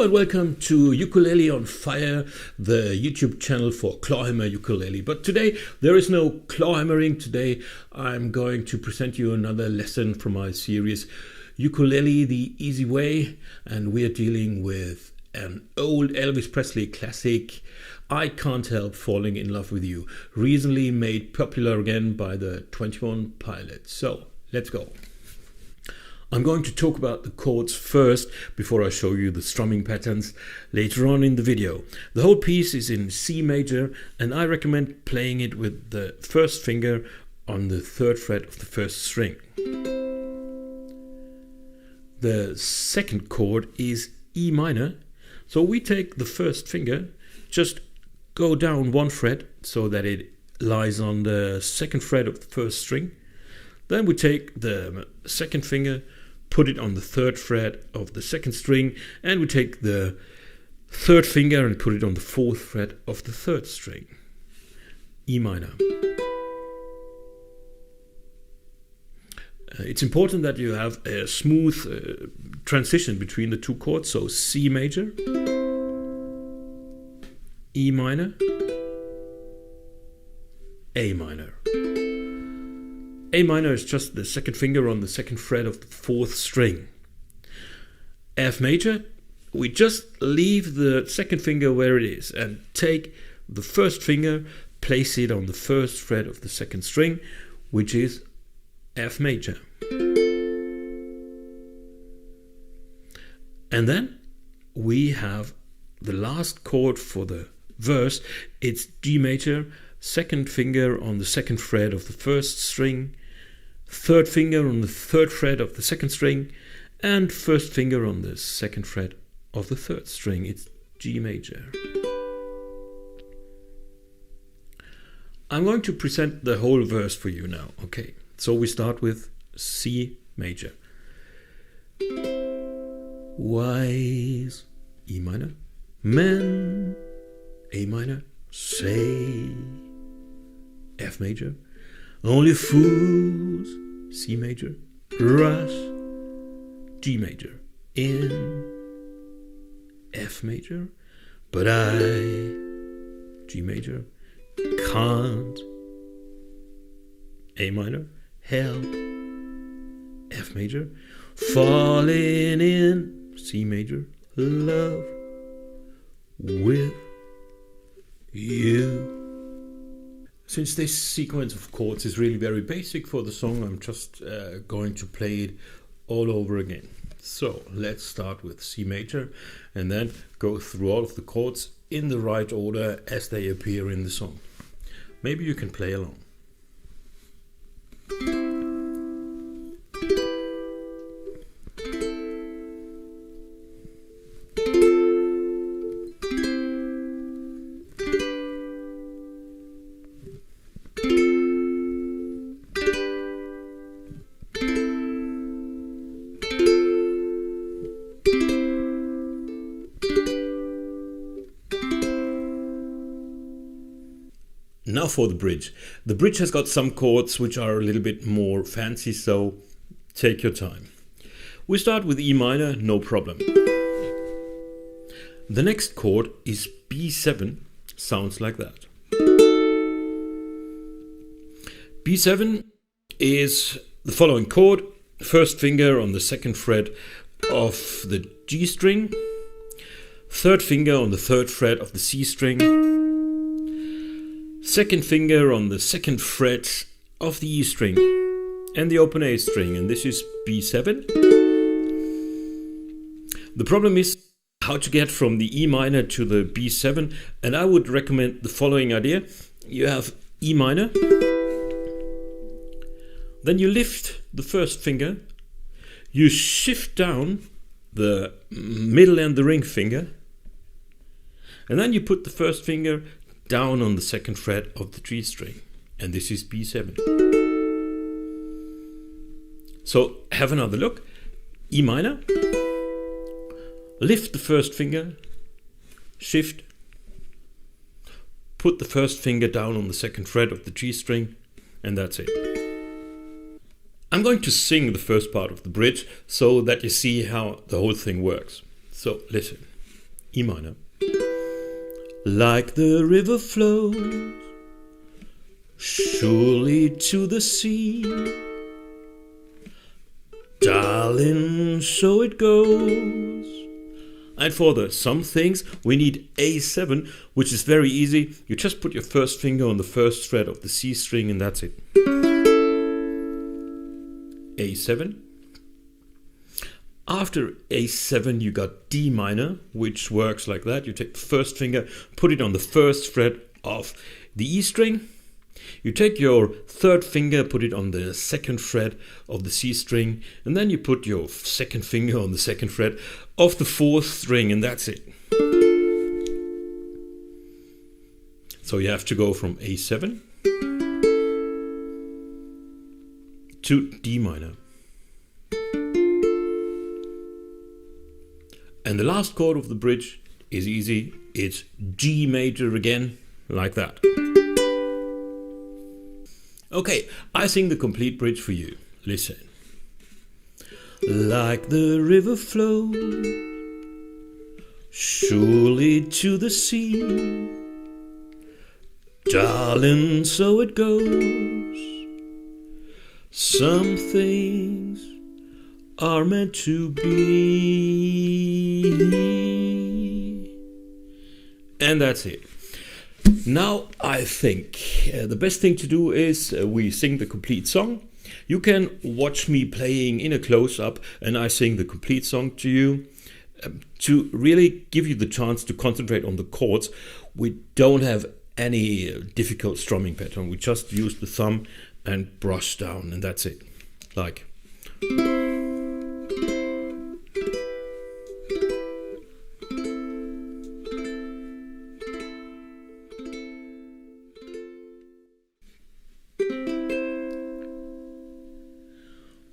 and welcome to Ukulele on Fire, the YouTube channel for Clawhammer ukulele. But today there is no clawhammering. Today I'm going to present you another lesson from my series Ukulele the Easy Way, and we're dealing with an old Elvis Presley classic, I Can't Help Falling in Love with You, recently made popular again by the 21 Pilots. So let's go. I'm going to talk about the chords first before I show you the strumming patterns later on in the video. The whole piece is in C major, and I recommend playing it with the first finger on the 3rd fret of the 1st string. The second chord is E minor, so we take the 1st finger, just go down 1 fret so that it lies on the 2nd fret of the 1st string. Then we take the 2nd finger, put it on the 3rd fret of the 2nd string, and we take the 3rd finger and put it on the 4th fret of the 3rd string. E minor. It's important that you have a smooth transition between the two chords, so C major, E minor, A minor. A minor is just the 2nd finger on the 2nd fret of the 4th string. F major, we just leave the 2nd finger where it is and take the 1st finger, place it on the 1st fret of the 2nd string, which is F major. And then we have the last chord for the verse. It's G major, 2nd finger on the 2nd fret of the 1st string, 3rd finger on the 3rd fret of the 2nd string, and 1st finger on the 2nd fret of the 3rd string. It's G major. I'm going to present the whole verse for you now. Okay, so we start with C major. Wise, E minor, men, A minor, say, F major, only fools, C major, rush, G major, in, F major, but I, G major, can't, A minor, help, F major, falling in, C major, love with you. Since this sequence of chords is really very basic for the song, I'm just going to play it all over again. So let's start with C major and then go through all of the chords in the right order as they appear in the song. Maybe you can play along. Now for the bridge. The bridge has got some chords which are a little bit more fancy, so take your time. We start with E minor, no problem. The next chord is B7, sounds like that. B7 is the following chord: 1st finger on the 2nd fret of the G string, 3rd finger on the 3rd fret of the C string, 2nd finger on the 2nd fret of the E string and the open A string, and this is B7. The problem is how to get from the E minor to the B7, and I would recommend the following idea. You have E minor, then you lift the 1st finger, you shift down the middle and the ring finger, and then you put the 1st finger down on the 2nd fret of the G string, and this is B7. So have another look. E minor, lift the 1st finger, shift, put the 1st finger down on the 2nd fret of the G string, and that's it. I'm going to sing the first part of the bridge so that you see how the whole thing works. So listen. E minor. Like the river flows surely to the sea, darling, so it goes. And for the some things we need A7, which is very easy. You just put your first finger on the first fret of the C string and that's it. A7. After A7 you got D minor, which works like that. You take the first finger, put it on the first fret of the E string. You take your third finger, put it on the second fret of the C string, and then you put your second finger on the second fret of the fourth string, and that's it. So you have to go from A7 to D minor. And the last chord of the bridge is easy. It's G major again, like that. Okay, I sing the complete bridge for you. Listen. Like the river flows surely to the sea, darling, so it goes. Some things are meant to be. And that's it. Now I think the best thing to do is we sing the complete song. You can watch me playing in a close-up and I sing the complete song to you to really give you the chance to concentrate on the chords. We don't have any difficult strumming pattern. We just use the thumb and brush down and that's it. Like.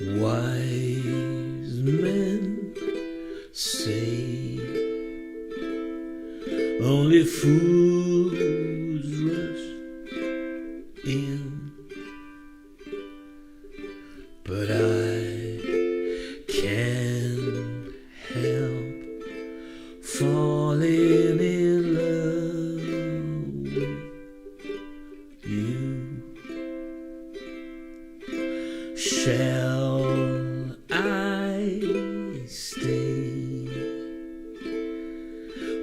Wise men say only fools rush in, but I can't help falling in love with you. Shall I stay?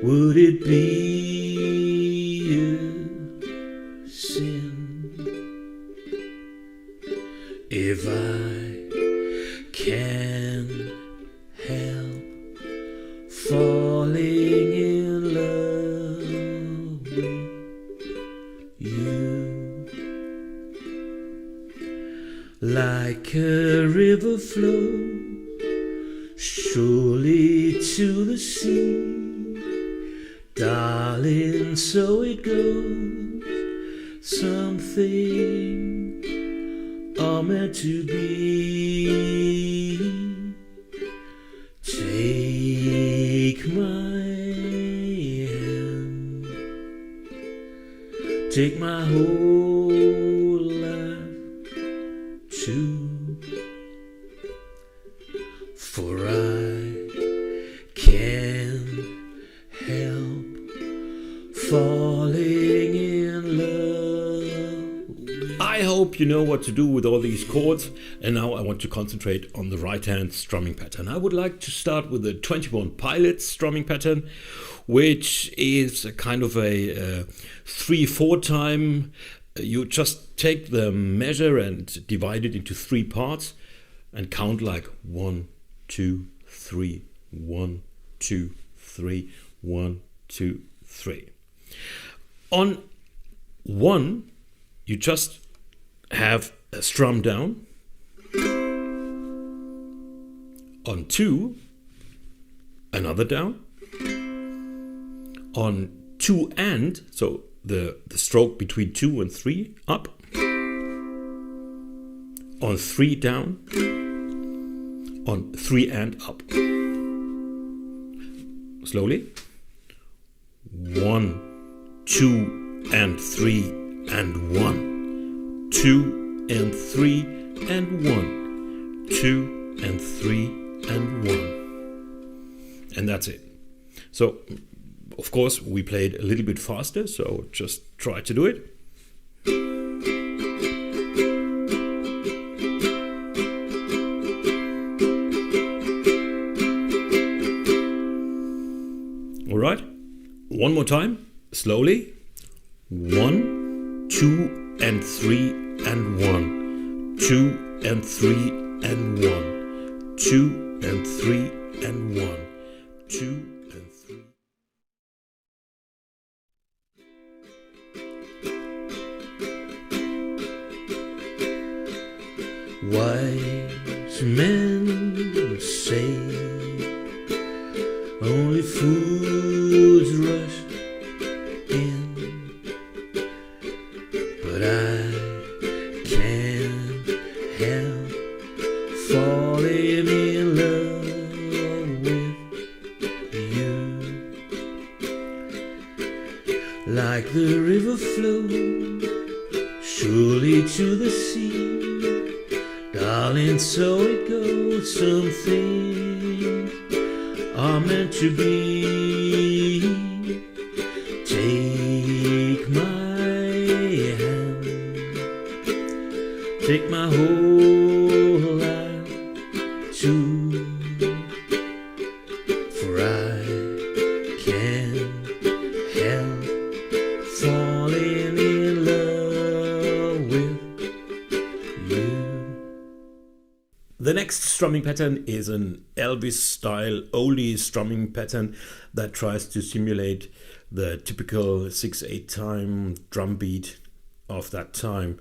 Would it be a sin if I can't help falling in love with you? Like a river flows surely to the sea, darling, so it goes. Something are meant to be. Take my hand, take my whole life too, for I can't help falling in love. I hope you know what to do with all these chords, and now I want to concentrate on the right hand strumming pattern. I would like to start with the 21 Pilots strumming pattern, which is a kind of a 3/4 time. You just take the measure and divide it into 3 parts and count like 1, 2, 3, 1, 2, 3, 1, 2, 3. On 1, you just have a strum down. On 2, another down. On 2 and, so the stroke between 2 and 3, up. On 3 down. On 3 and up. Slowly. 1, 2 and 3 and 1. 2 and 3 and 1. 2 and 3 and 1. And that's it. So Of course, we played a little bit faster, so just try to do it. All right, one more time, slowly. 1, 2 and 3 and 1, 2 and 3 and 1, 2 and 3 and 1, 2 and 3. Wise men say only fools rush in, but I can't help falling in love with you. Like the river flows surely to the sea, darling, so it goes. Some things are meant to be. Take my hand, take my whole life too, for I can't help falling in love with you. The next strumming pattern is an Elvis style oldie strumming pattern that tries to simulate the typical 6/8 time drum beat of that time.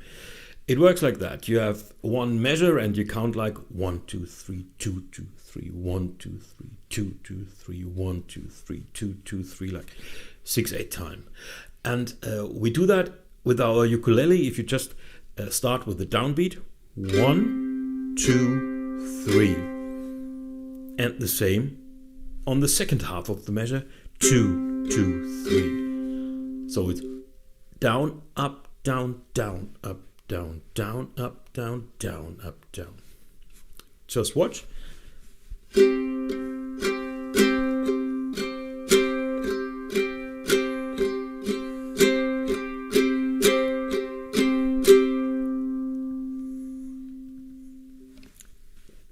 It works like that. You have one measure and you count like 1, 2, 3, 2, 2, 3, 1, 2, 3, 2, 2, 3, 1, 2, 3, 2, 2, 3, like 6/8 time. And we do that with our ukulele. If you just start with the downbeat, 1, 2, 3, and the same on the second half of the measure, 2, 2, 3. So it's down, up, down, down, up, down, down, up, down, down, up, down. Just watch.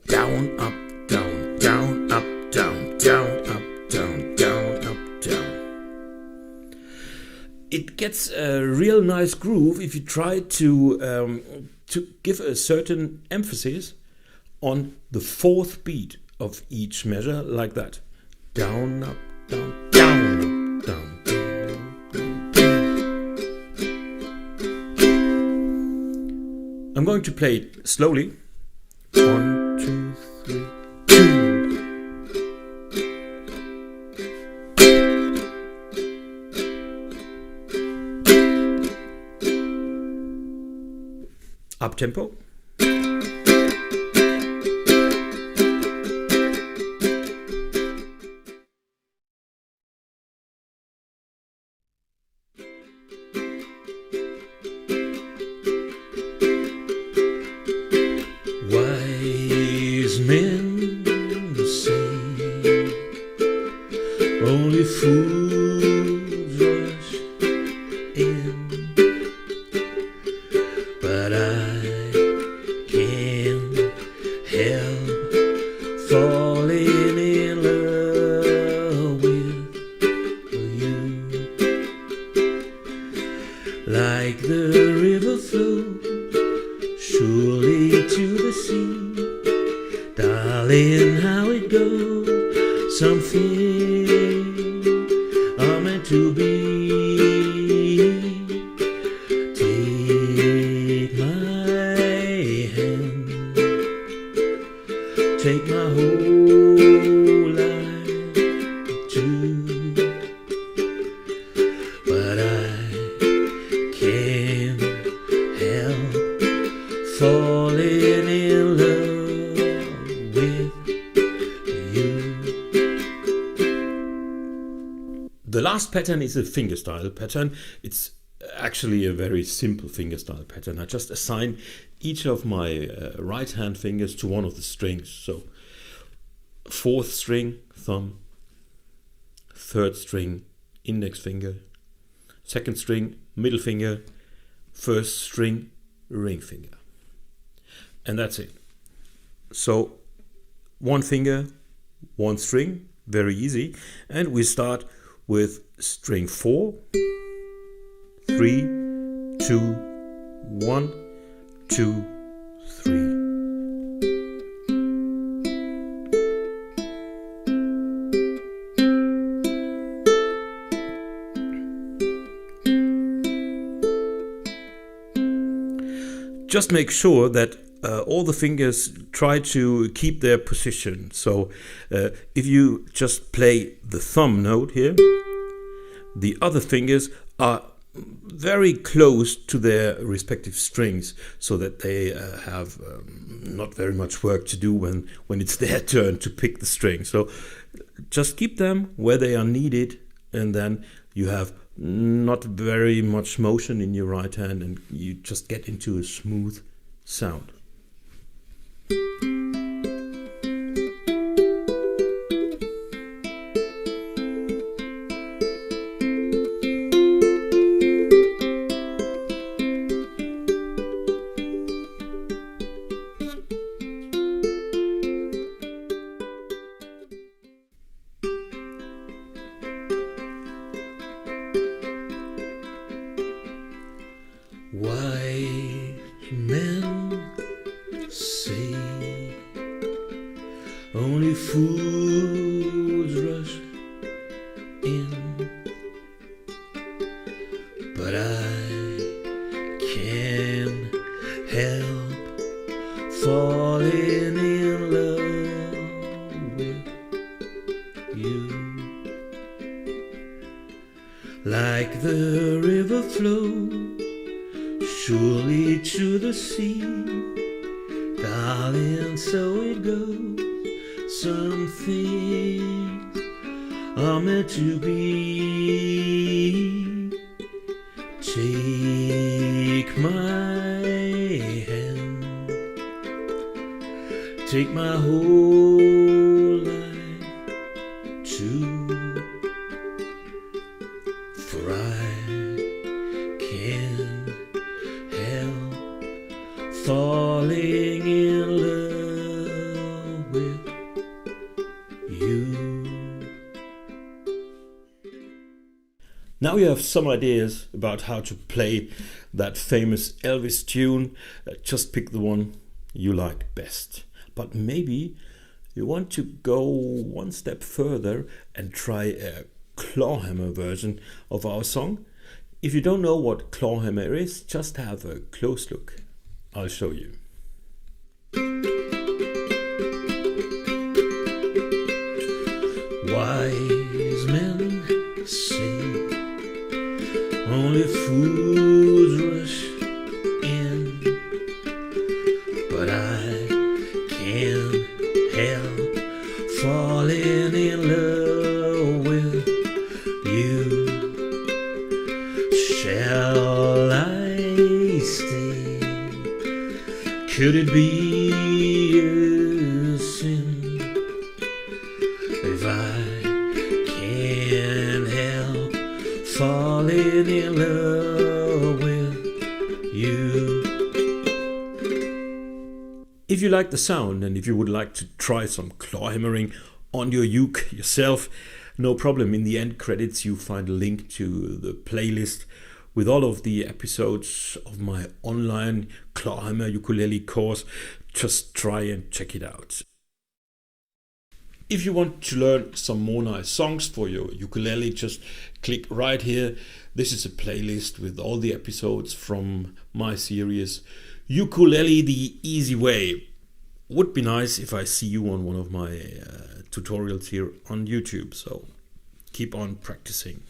Down, up, down, down, up, down, down, up, down, down, up, down. It gets a real nice groove if you try to give a certain emphasis on the fourth beat of each measure, like that. Down, up, down, down, up, down, down, down. I'm going to play it slowly. 1, 2, 3, 2. Up tempo. Wise men say only fools rush in, but I can't help falling in love with you. Like the river flows surely to the sea, darling, how it goes. Something are meant to be. Take my hand, take my whole life too, but I can't help falling in love with you. The last pattern is a fingerstyle pattern. It's actually a very simple fingerstyle pattern. I just assign each of my right hand fingers to one of the strings. So 4th string, thumb, 3rd string, index finger, second string, middle finger, first string, ring finger. And that's it. So one finger, one string, very easy. And we start with string 4, 3, 2, 1, 2, 3. Just make sure that all the fingers try to keep their position. So if you just play the thumb note here, the other fingers are very close to their respective strings, so that they have not very much work to do when it's their turn to pick the string. So just keep them where they are needed, and then you have not very much motion in your right hand, and you just get into a smooth sound. Wise men say only fools rush in, but I can't help falling in love with you. Like the river flows surely to the sea, darling, so it goes. Some things are meant to be. Take my hand, take my whole life too, for I can't help falling in love with you. Now you have some ideas about how to play that famous Elvis tune. Just pick the one you like best. But maybe you want to go one step further and try a Clawhammer version of our song. If you don't know what Clawhammer is, just have a close look. I'll show you. Wise men say only fools rush in, but I can't help falling in love with you. Shall I stay? Could it be a sin if I can't help falling in love with you? If you like the sound, and if you would like to try some clawhammering on your uke yourself, no problem. In the end credits you find a link to the playlist with all of the episodes of my online Clawhammer ukulele course. Just try and check it out. If you want to learn some more nice songs for your ukulele, just click right here. This is a playlist with all the episodes from my series Ukulele the Easy Way. Would be nice if I see you on one of my tutorials here on YouTube, so keep on practicing.